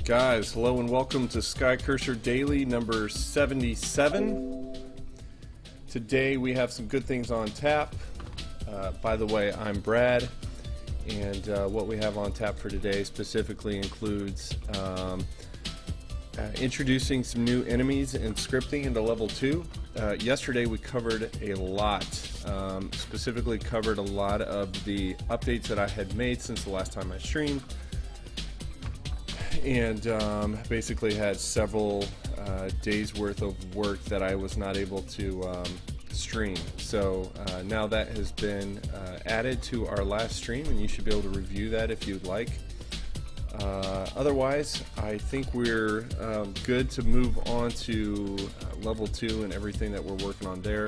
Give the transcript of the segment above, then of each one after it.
Guys, hello and welcome to Skycurser Daily number 77. Today we have some good things on tap. By the way, I'm Brad, and what we have on tap for today specifically includes introducing some new enemies and scripting into level 2. Yesterday we covered a lot, specifically covered a lot of the updates that I had made since the last time I streamed. And basically had several days worth of work that I was not able to stream. So now that has been added to our last stream, and you should be able to review that if you'd like. Otherwise, I think we're good to move on to level 2 and everything that we're working on there.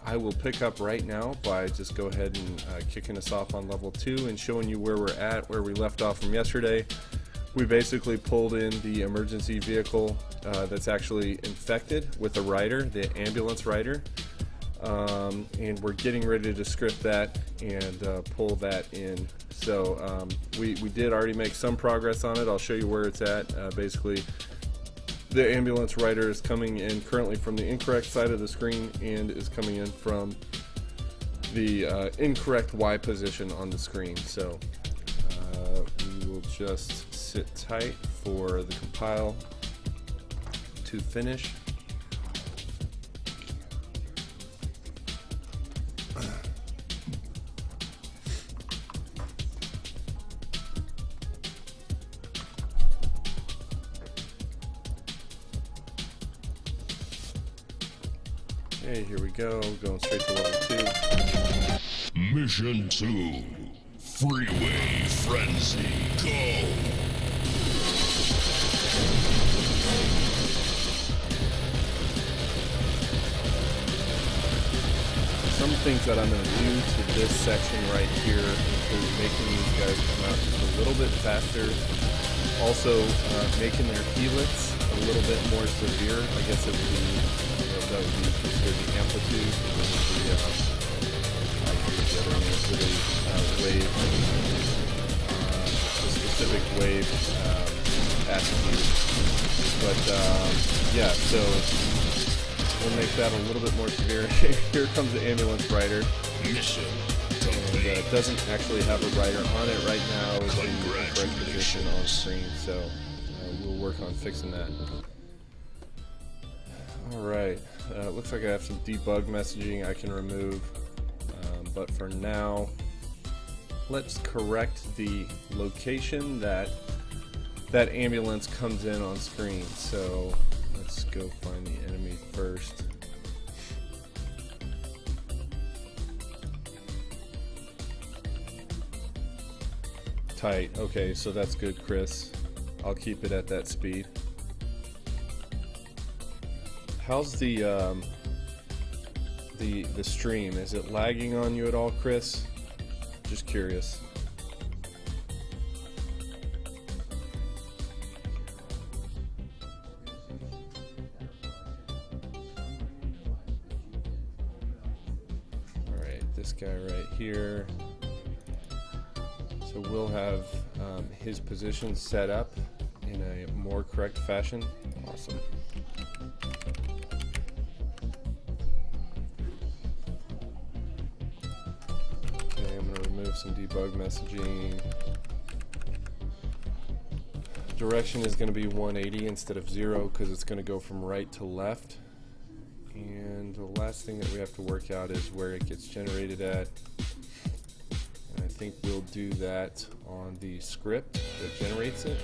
I will pick up right now by just go ahead and kicking us off on level 2 and showing you where we're at, where we left off from yesterday. We basically pulled in the emergency vehicle that's actually infected with a rider, the ambulance rider, and we're getting ready to script that and pull that in. So we did already make some progress on it. I'll show you where it's at. Basically, the ambulance rider is coming in currently from the incorrect side of the screen and is coming in from the incorrect Y position on the screen. So we will just sit tight for the compile to finish. Okay, here we go, going straight to level 2. Mission 2, Freeway Frenzy, go! Some things that I'm going to do to this section right here is making these guys come out just a little bit faster. Also, making their helix a little bit more severe. I guess it would be, that would be considered the amplitude. I forget the other name for the wave, the specific wave attribute. But yeah, so we'll make that a little bit more severe. Here comes the ambulance rider. Mission and it doesn't actually have a rider on it right now. It's in the correct position on screen, so we'll work on fixing that. Alright, looks like I have some debug messaging I can remove, but for now, let's correct the location that that ambulance comes in on screen. So let's go find the enemy first. Tight. Okay, so that's good, Chris. I'll keep it at that speed. How's the stream? Is it lagging on you at all, Chris? Just curious. Alright, this guy right here. So we'll have his position set up in a more correct fashion. Awesome. Okay, I'm going to remove some debug messaging. Direction is going to be 180 instead of 0 because it's going to go from right to left. And the last thing that we have to work out is where it gets generated at. I think we'll do that on the script that generates it.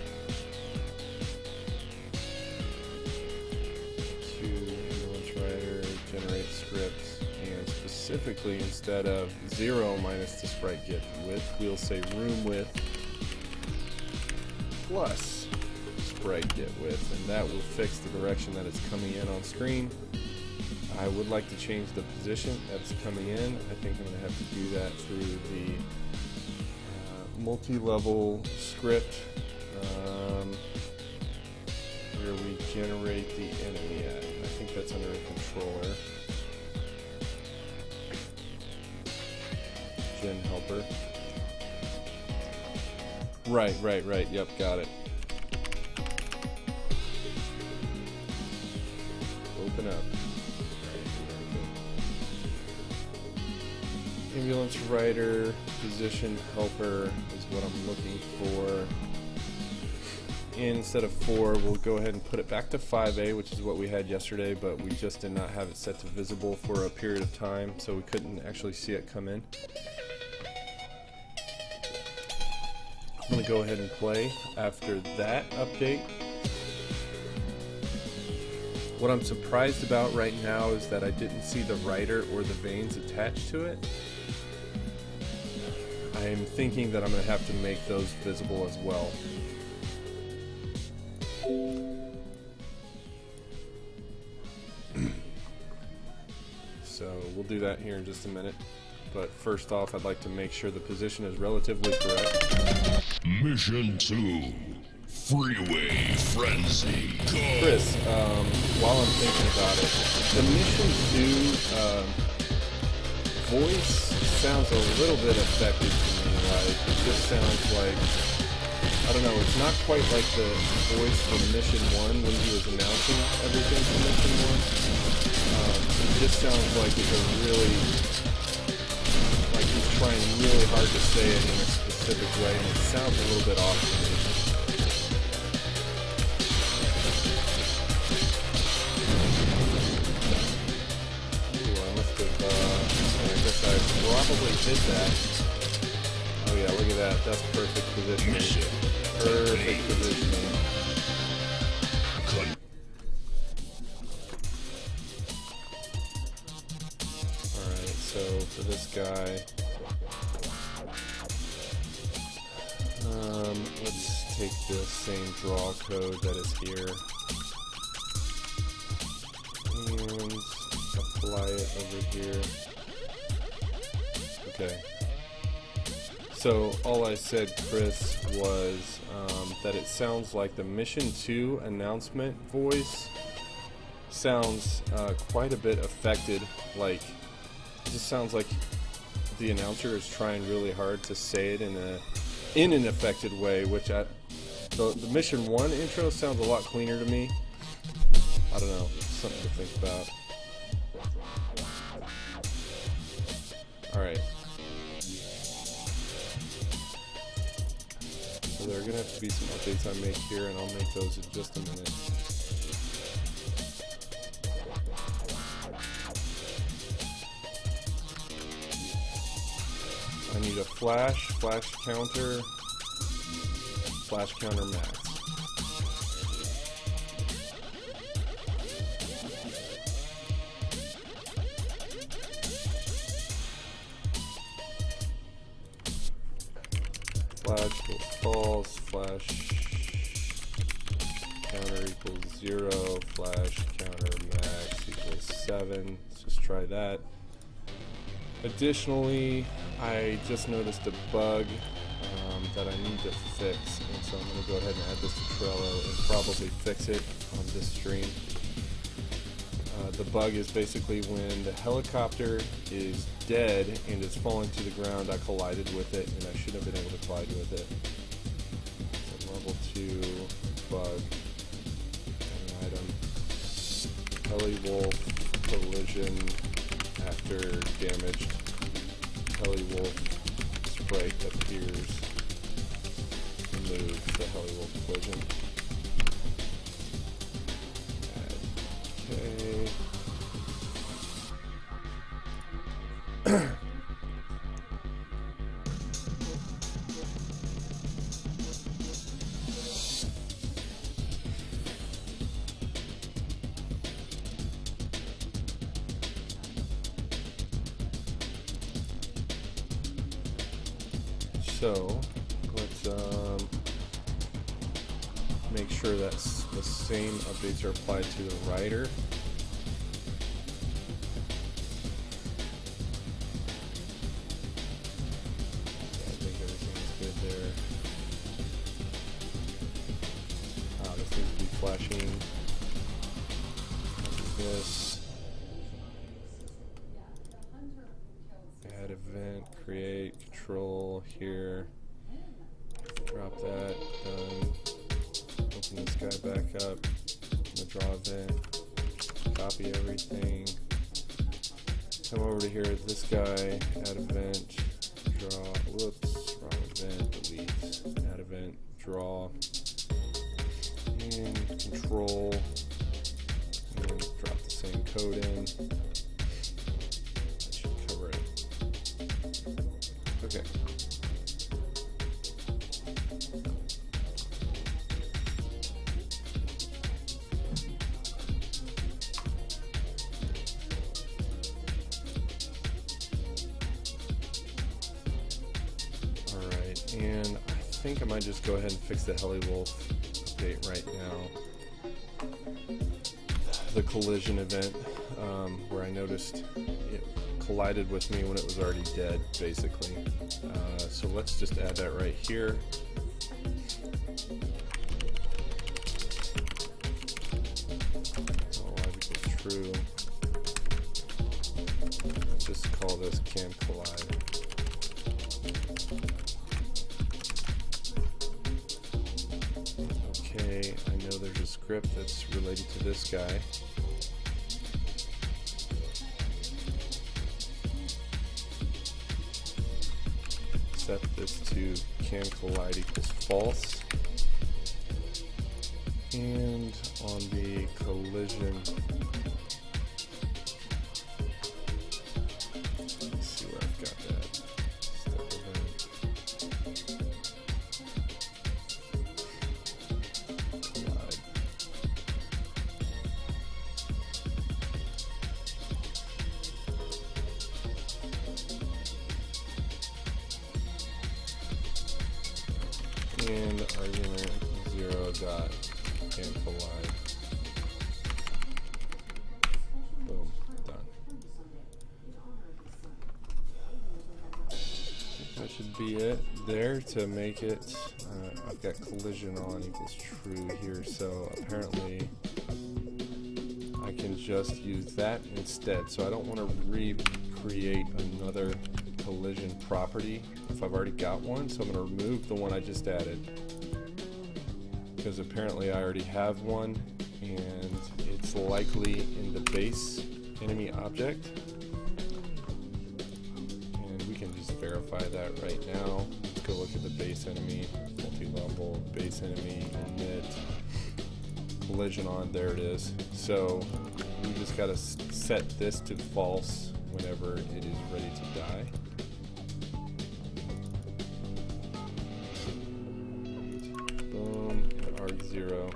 To ambulance rider, generate scripts, and specifically instead of 0 minus the sprite get width, we'll say room width plus sprite get width, and that will fix the direction that it's coming in on screen. I would like to change the position that's coming in. I think I'm going to have to do that through the multi-level script where we generate the enemy at. I think that's under a controller. Gen helper. Right. Yep, got it. open up. Ambulance rider, position helper is what I'm looking for. Instead of 4, we'll go ahead and put it back to 5A, which is what we had yesterday, but we just did not have it set to visible for a period of time, so we couldn't actually see it come in. I'm going to go ahead and play after that update. What I'm surprised about right now is that I didn't see the rider or the vanes attached to it. I'm thinking that I'm going to have to make those visible as well. So we'll do that here in just a minute. But first off, I'd like to make sure the position is relatively correct. Mission 2. Freeway Frenzy. Go! Chris, while I'm thinking about it, the Mission 2 voice sounds a little bit affected to me. Like, it just sounds like, I don't know, it's not quite like the voice from Mission 1 when he was announcing everything from Mission 1. It just sounds like it's a really, like he's trying really hard to say it in a specific way, and it sounds a little bit off to me. I probably did that. Oh yeah, look at that. That's perfect positioning. Perfect positioning. Alright, so for this guy, let's take the same draw code that is here and apply it over here. Okay. So all I said, Chris, was that it sounds like the Mission 2 announcement voice sounds quite a bit affected. Like, it just sounds like the announcer is trying really hard to say it in an affected way. Which the Mission 1 intro sounds a lot cleaner to me. I don't know, something to think about. All right. So there are going to have to be some updates I make here, and I'll make those in just a minute. I need a flash counter max. Flash equals false, flash counter equals 0, flash counter max equals 7. Let's just try that. Additionally, I just noticed a bug that I need to fix, and so I'm going to go ahead and add this to Trello and probably fix it on this stream. The bug is basically when the helicopter is dead and is falling to the ground, I collided with it, and I shouldn't have been able to collide with it. So level 2 bug, item, Heli-Wolf collision after damaged Heli-Wolf sprite appears. Remove the Heli-Wolf collision. Okay. So let's make sure that the same updates are applied to the rider. I think everything's good there. This needs to be flashing. This. Add event, create, control here. Drop that, done. Open this guy back up. I'm gonna draw event. copy everything. Come over to here, this guy, add event, draw, whoops, wrong event, delete, add event, draw, and control, and drop the same code in. That should cover it. Okay. And I think I might just go ahead and fix the HeliWolf update right now. The collision event, where I noticed it collided with me when it was already dead, basically. So let's just add that right here. Oh, I think it's true. Just call this can collide. I know there's a script that's related to this guy. Set this to can collide equals false. And on the collision, let's see where I've got that. Step event. And argument 0 dot can collide. Boom, done. That should be it there to make it. I've got collision on equals true here, so apparently I can just use that instead. So I don't want to recreate another collision property if I've already got one, so I'm going to remove the one I just added, because apparently I already have one and it's likely in the base enemy object, and we can just verify that right now. Let's go look at the base enemy, multi-level, base enemy, init, collision on, there it is. So we just got to set this to false whenever it is ready to die. Arg0.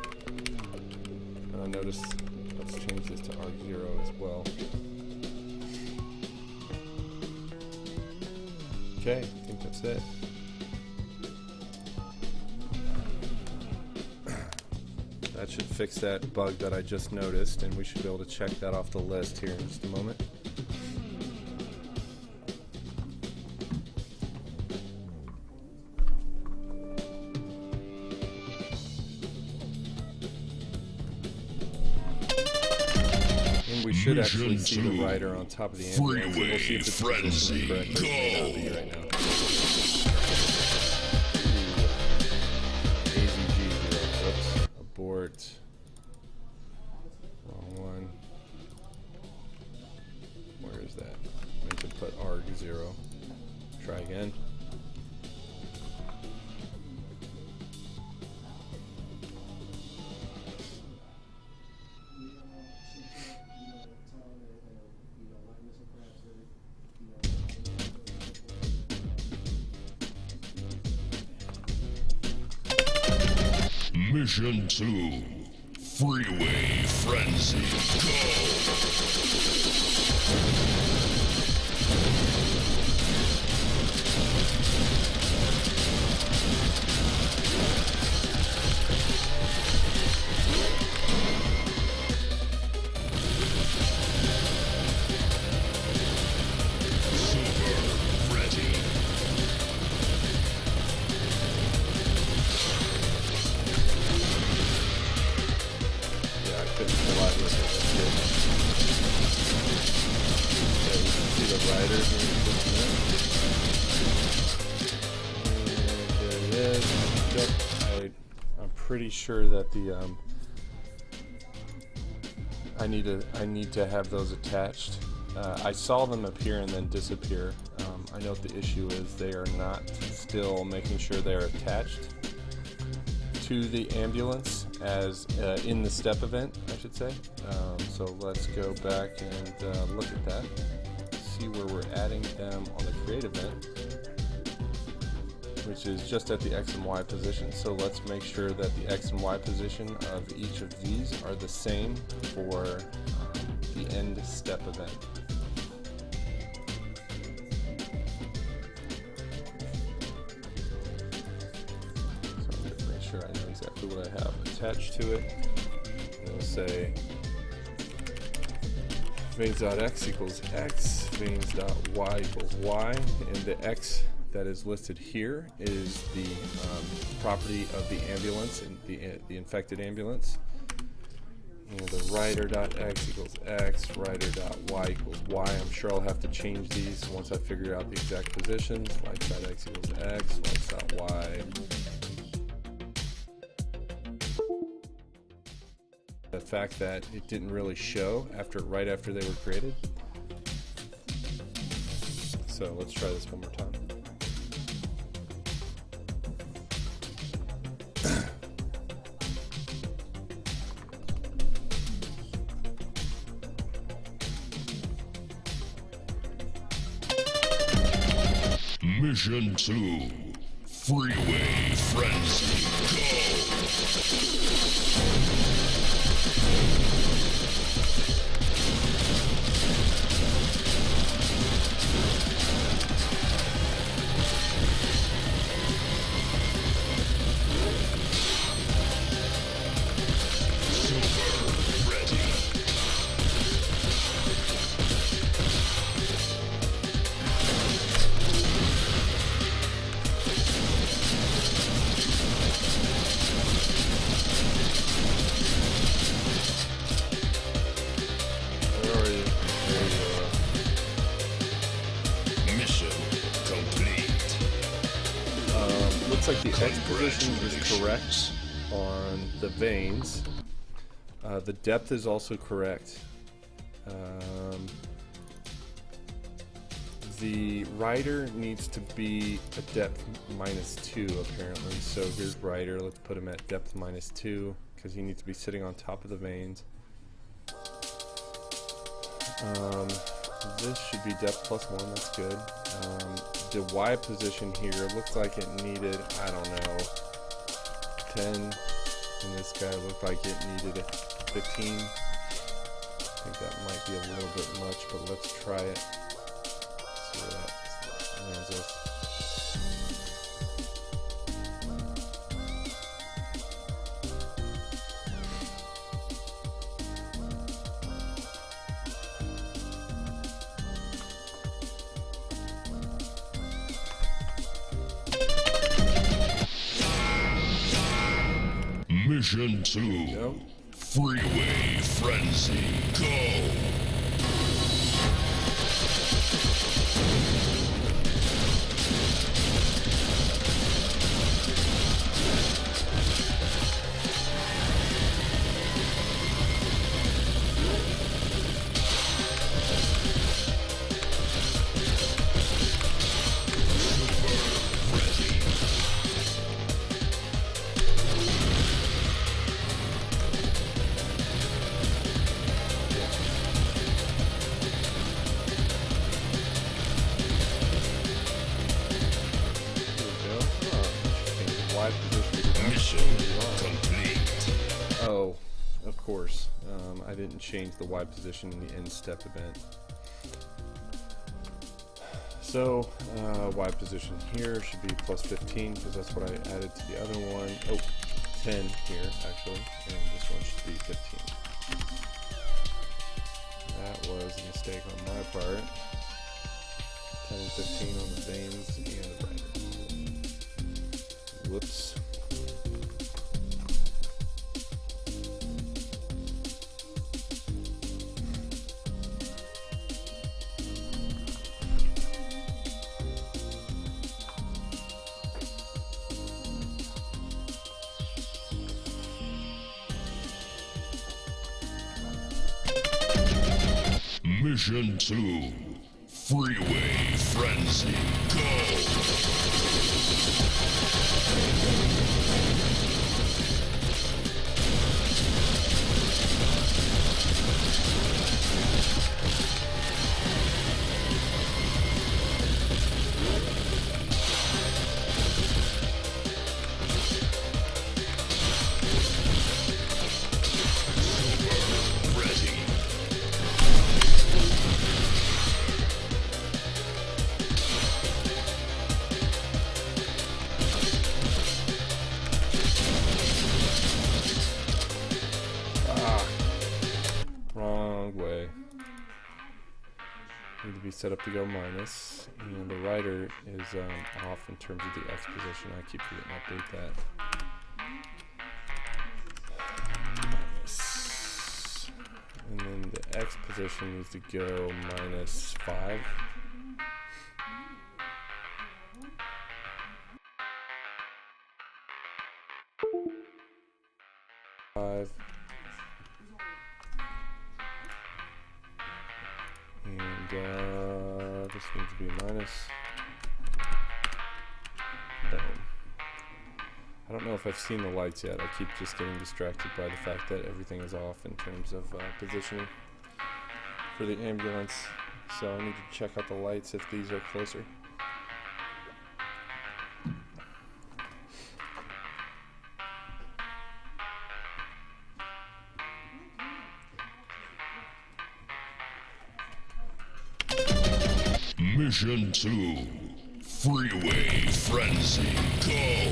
Notice, let's change this to Arg0 as well. Okay, I think that's it. That should fix that bug that I just noticed, and we should be able to check that off the list here in just a moment. We should actually see the rider on top of the ambulance, and we'll see if it's positioned correctly. It may not be right now. AZG0, whoops, abort. Wrong one. Where is that? We can put ARG0. Try again. Mission 2, Freeway Frenzy, I'm pretty sure that the I need to have those attached. I saw them appear and then disappear. I know the issue is they are not still making sure they are attached to the ambulance as in the step event, I should say. So let's go back and look at that. See where we're adding them on the create event, which is just at the X and Y position. So let's make sure that the X and Y position of each of these are the same for the end step event. So I'm going to make sure I know exactly what I have attached to it. And we'll say vanes.x equals x, vanes.y equals y, and the x that is listed here is the property of the ambulance, and the infected ambulance. And the writer.x equals x, writer.y equals y. I'm sure I'll have to change these once I figure out the exact positions. Lights.x equals x, lights.y. The fact that it didn't really show right after they were created. So let's try this one more time. Mission 2. Freeway Frenzy. Looks like the X position is correct on the veins. The depth is also correct. The rider needs to be a depth -2 apparently. So here's rider. Let's put him at depth -2 because he needs to be sitting on top of the veins. This should be depth +1. That's good. The Y position here looks like it needed, I don't know, 10, and this guy looked like it needed 15. I think that might be a little bit much, but let's try it. See where that lands us. Mission 2. Freeway Frenzy. Go! Mission complete. Oh, of course. I didn't change the Y position in the end step event. So, Y position here should be +15 because that's what I added to the other one. Oh, 10 here actually, and this one should be 15. That was a mistake on my part. 10 and 15 on the veins and the rider. Whoops. Mission 2. Freeway Frenzy. Go! Wrong way. Need to be set up to go minus, and the rider is off in terms of the X position. I keep forgetting to update that. Minus. And then the X position needs to go -5. And this needs to be a minus. Boom. I don't know if I've seen the lights yet. I keep just getting distracted by the fact that everything is off in terms of positioning for the ambulance. So I need to check out the lights if these are closer. Mission 2. Freeway Frenzy. Go!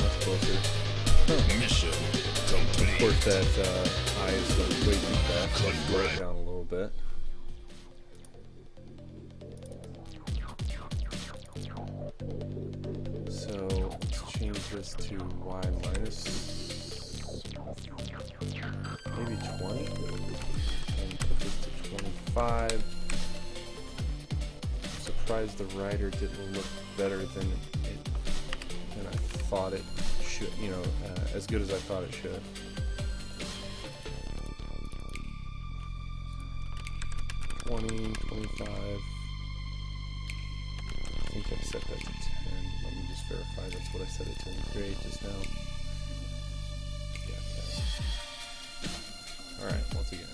Much closer. Mission complete. Of course, that eye is still way too fast. Let's slow it down a little bit. So let's change this to Y minus maybe 20, and put this to 25. I'm surprised the rider didn't look better than I thought it should, as good as I thought it should. $20, $25. I think I set that to 10. Let me just verify that's what I set it to in the grade just now. Yeah, 10. Alright, once again.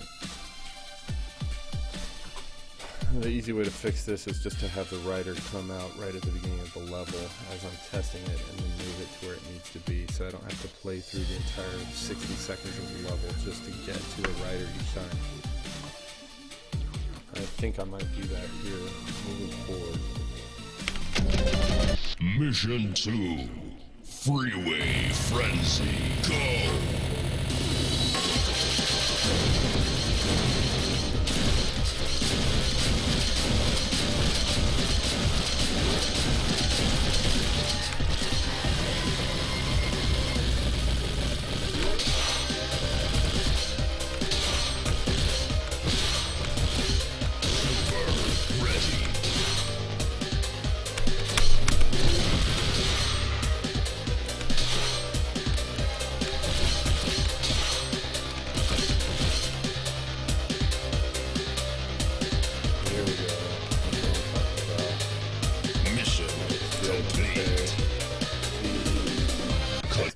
The easy way to fix this is just to have the rider come out right at the beginning of the level as I'm testing it, and then move it to where it needs to be, so I don't have to play through the entire 60 seconds of the level just to get to the rider each time. I think I might do that here moving forward. Mission 2. Freeway Frenzy. Go!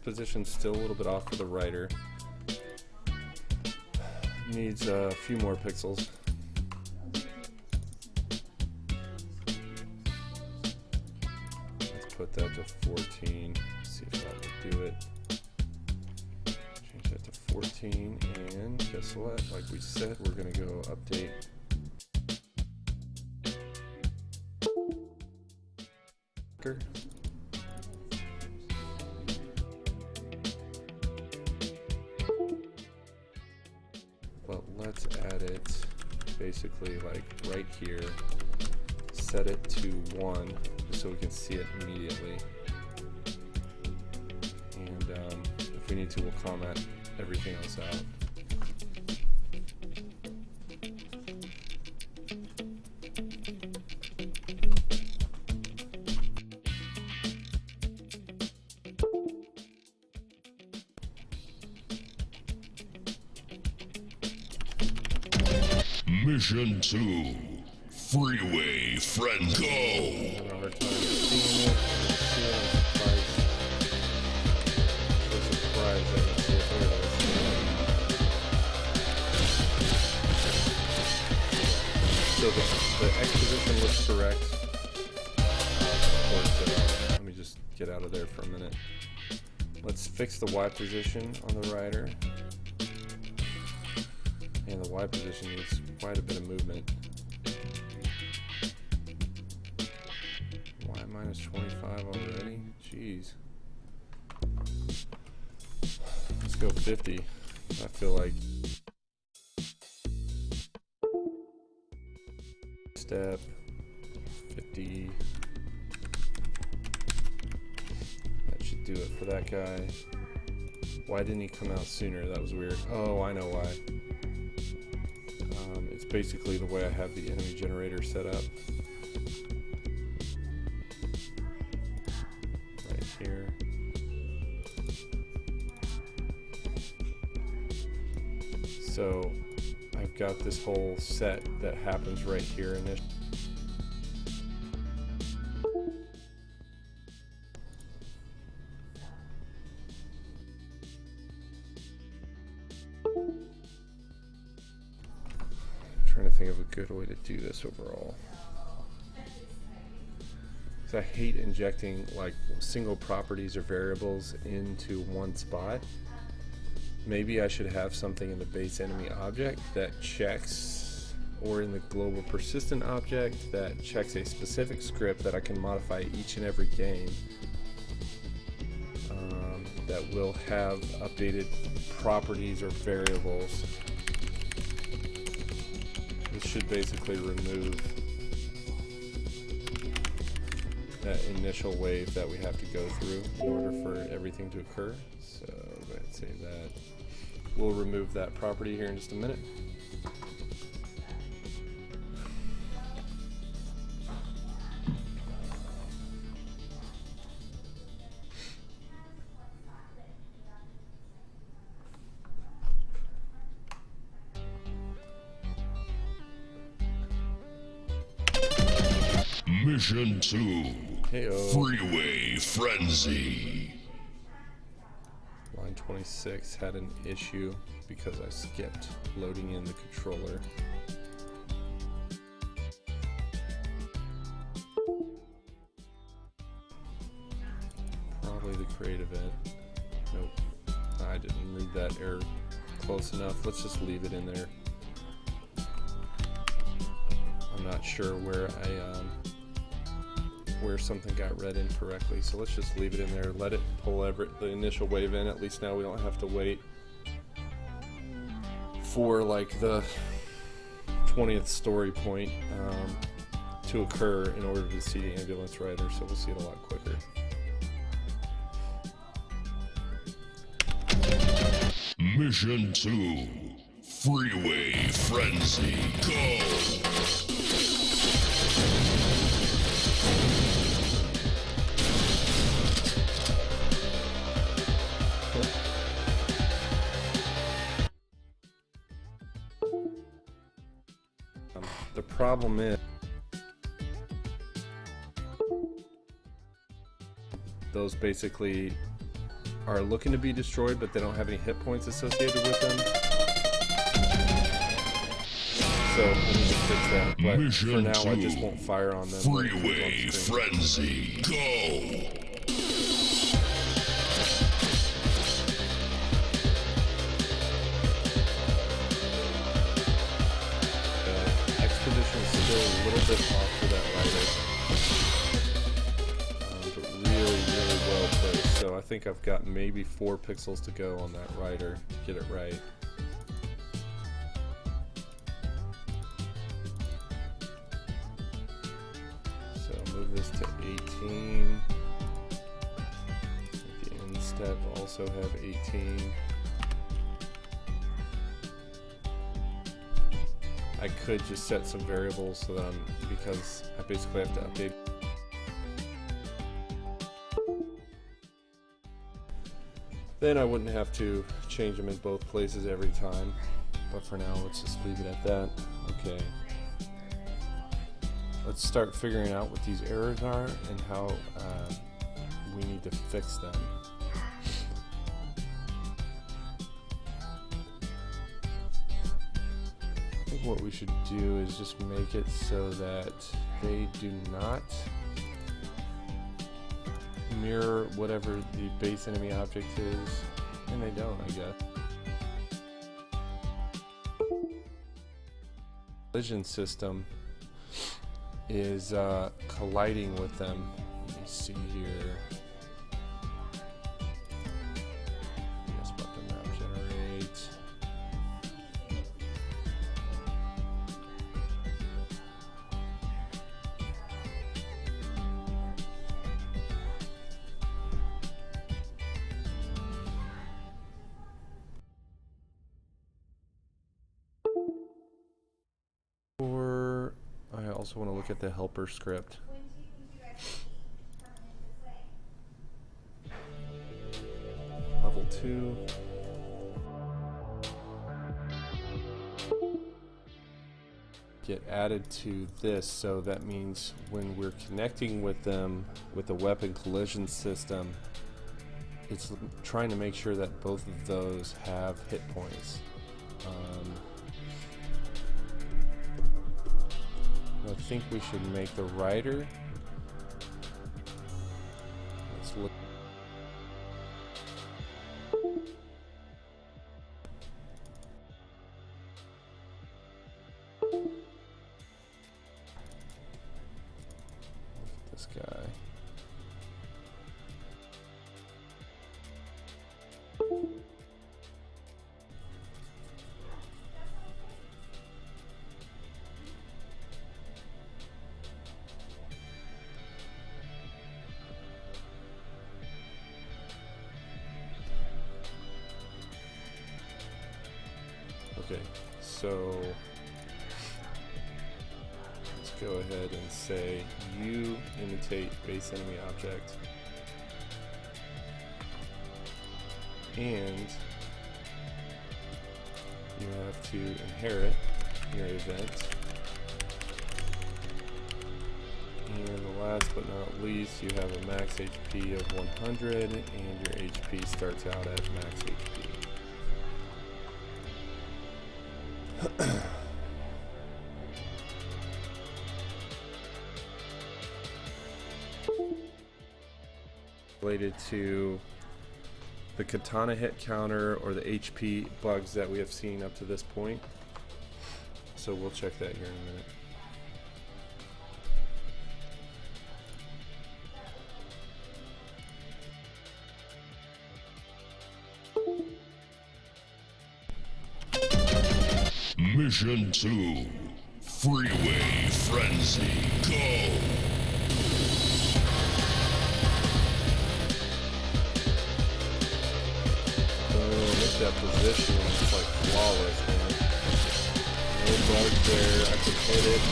Position's still a little bit off for the rider. Needs a few more pixels. Let's put that to 14. See if that will do it. Change that to 14, and guess what? Like we said, we're gonna go update. add it basically like right here, set it to 1 just so we can see it immediately, and if we need to, we'll comment everything else out. Mission 2. Freeway Friends, go! Having a hard time seeing it. So surprised I can see it. Here it is. So the X position looks correct. Of course, let me just get out of there for a minute. Let's fix the Y position on the rider. And the Y position needs quite a bit of movement. Y minus 25 already? Jeez. Let's go 50. I feel like step 50. That should do it for that guy. Why didn't he come out sooner? That was weird. Oh, I know why. It's basically the way I have the enemy generator set up. Right here. So I've got this whole set that happens right here in this. Trying to think of a good way to do this overall. So I hate injecting like single properties or variables into one spot. Maybe I should have something in the base enemy object that checks, or in the global persistent object that checks a specific script that I can modify each and every game, that will have updated properties or variables. This should basically remove that initial wave that we have to go through in order for everything to occur. So go ahead and save that. We'll remove that property here in just a minute. Mission 2. Heyo. Freeway Frenzy. Line 26 had an issue because I skipped loading in the controller. Probably the create event. Nope. I didn't read that error close enough. Let's just leave it in there. I'm not sure where where something got read incorrectly, so let's just leave it in there. Let it pull the initial wave in. At least now we don't have to wait for like the 20th story point to occur in order to see the ambulance rider, so we'll see it a lot quicker. Mission 2. Freeway Frenzy, go! The problem is those basically are looking to be destroyed, but they don't have any hit points associated with them. So we need to fix that. But Mission for now, 2. I just won't fire on them. Freeway Frenzy, go! Exposition is still a little bit off for that rider, but really, really well placed. So I think I've got maybe 4 pixels to go on that rider to get it right. move this to 18. Make the end step also have 18. I could just set some variables so that because I basically have to update. Then I wouldn't have to change them in both places every time. But for now, let's just leave it at that. Okay. Let's start figuring out what these errors are and how we need to fix them. I think what we should do is just make it so that they do not mirror whatever the base enemy object is, and they don't, I guess. Collision system is colliding with them. Let me see here. Yes, about the map generate. Or I also want to look at the helper script. Level 2. Get added to this, so that means when we're connecting with them with the weapon collision system, it's trying to make sure that both of those have hit points. I think we should make the rider. Let's look. Look at this guy. Okay, so let's go ahead and say you imitate base enemy object, and you have to inherit your event. And last but not least, you have a max HP of 100 and your HP starts out at max HP. Related to the katana hit counter or the HP bugs that we have seen up to this point. So we'll check that here in a minute. Mission 2, Freeway Frenzy, go! Look at that position, it's like flawless, man. No bugs there, I can hit it,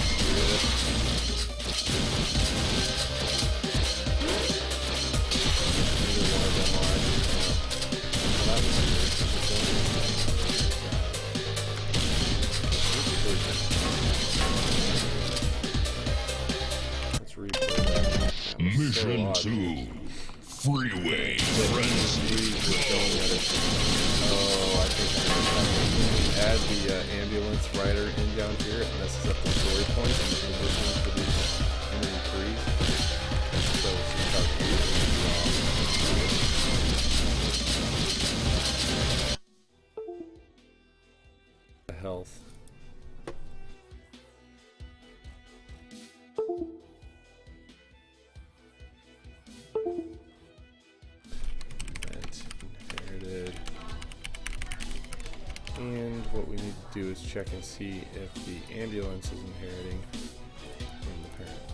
Neither one of them are. That was Let's replay that. Mission 2, Freeway Frenzy, go! Oh, I think I'm gonna add the ambulance rider in down here. It messes up the story points and the conditions for these enemy trees. So it's just the health. And what we need to do is check and see if the ambulance is inheriting from the parent.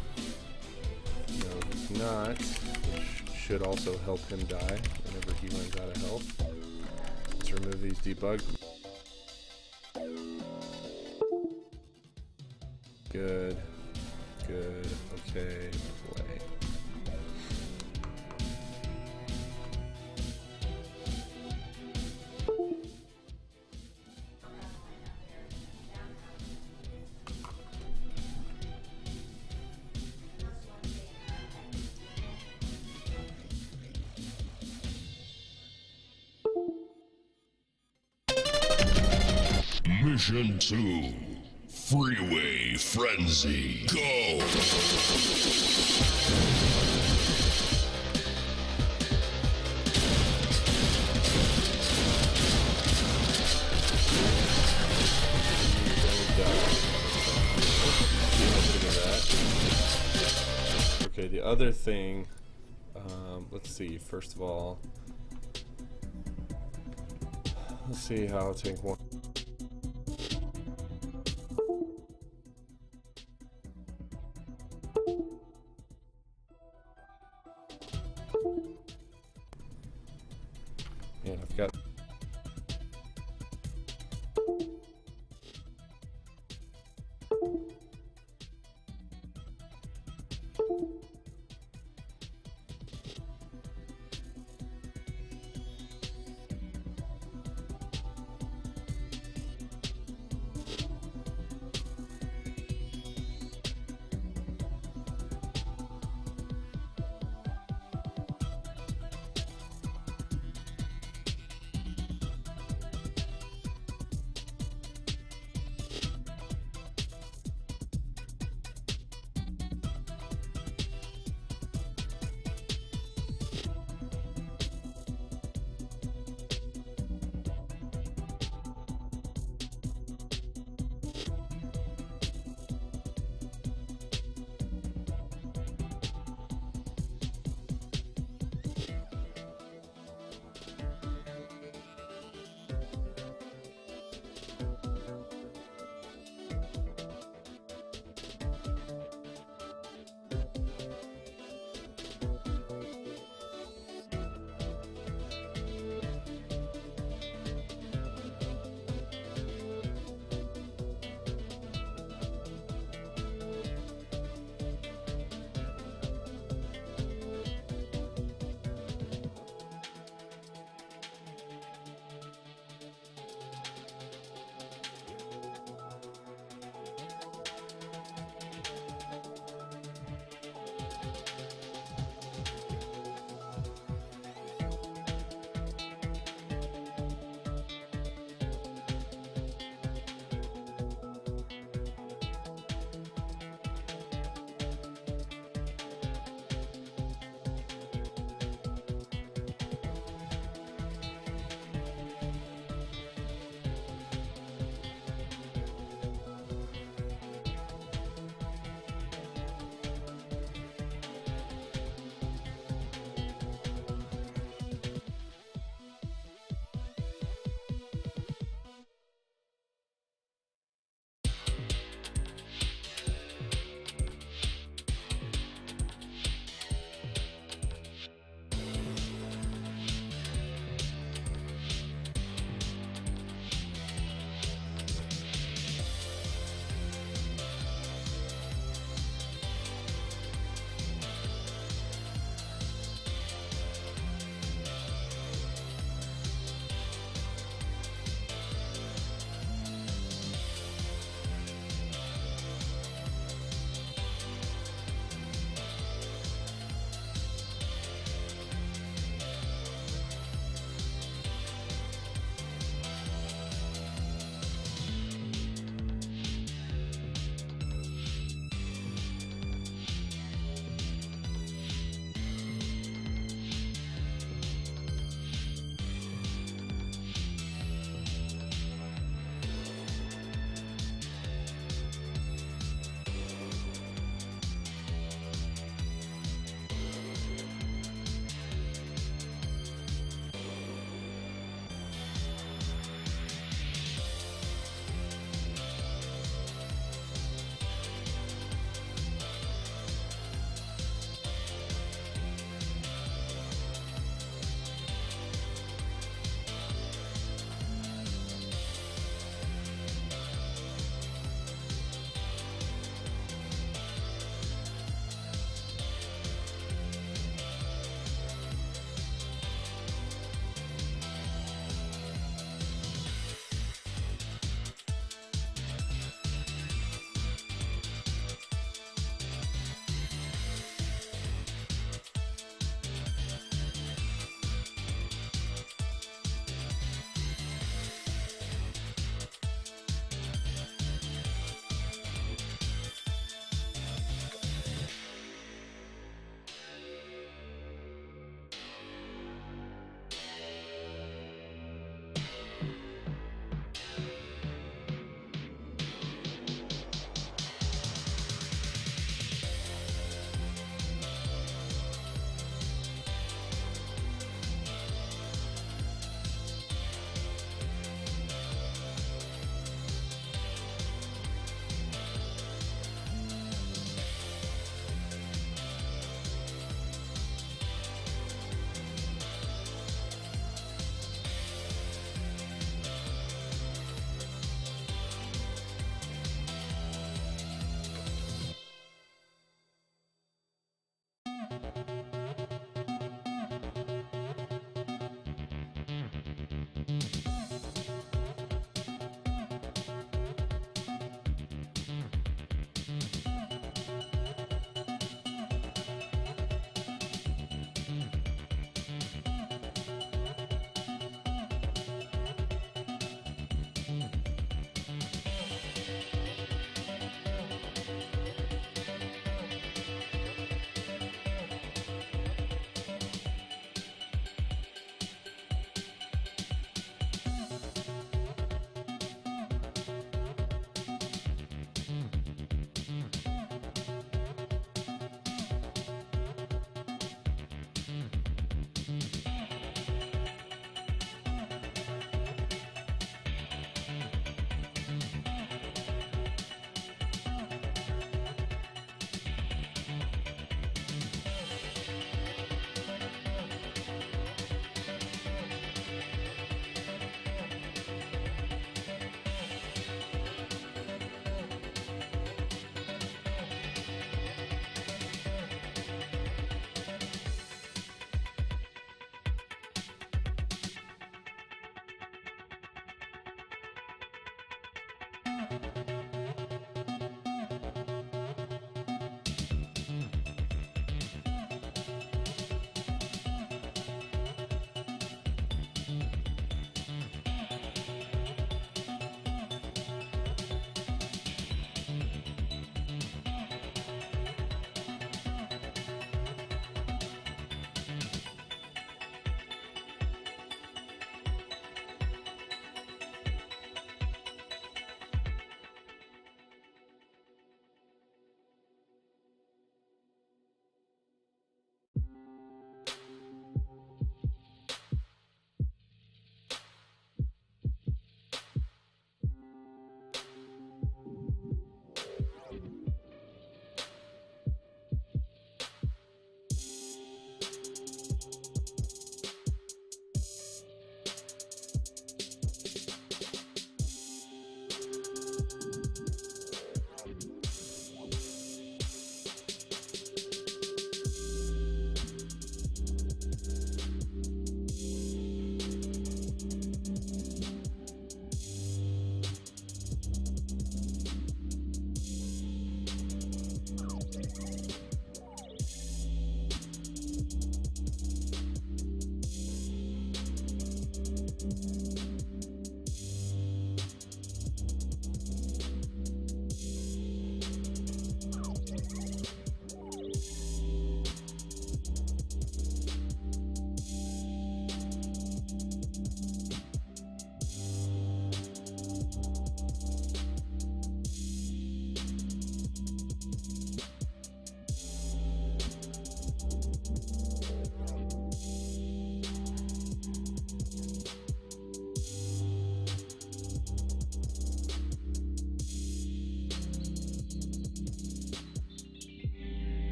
not, which should also help him die whenever he runs out of health. Let's remove these debug. Good, good, okay, play. Mission 2. Freeway Frenzy. Go! Okay, the other thing, let's see, first of all, let's see how tank one. And I've got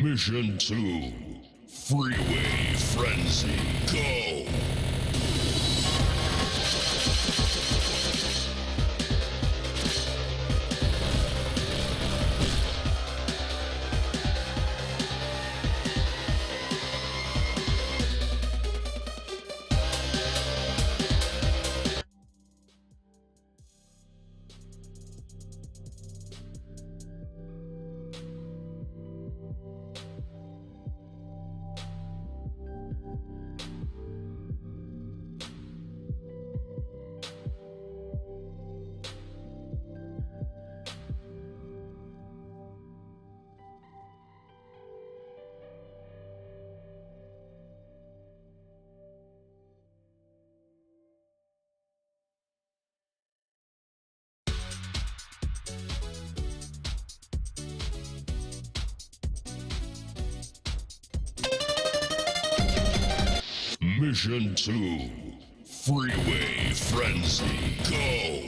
Mission 2, Freeway Frenzy, go! Mission 2, Freeway Frenzy, go!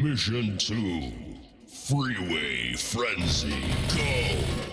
Mission 2, Freeway Frenzy, go!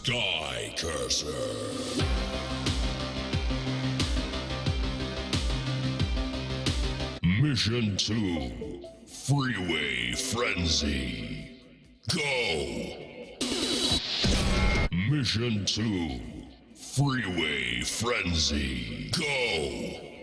Skycurser. Mission 2, Freeway Frenzy, go! Mission 2, Freeway Frenzy, go!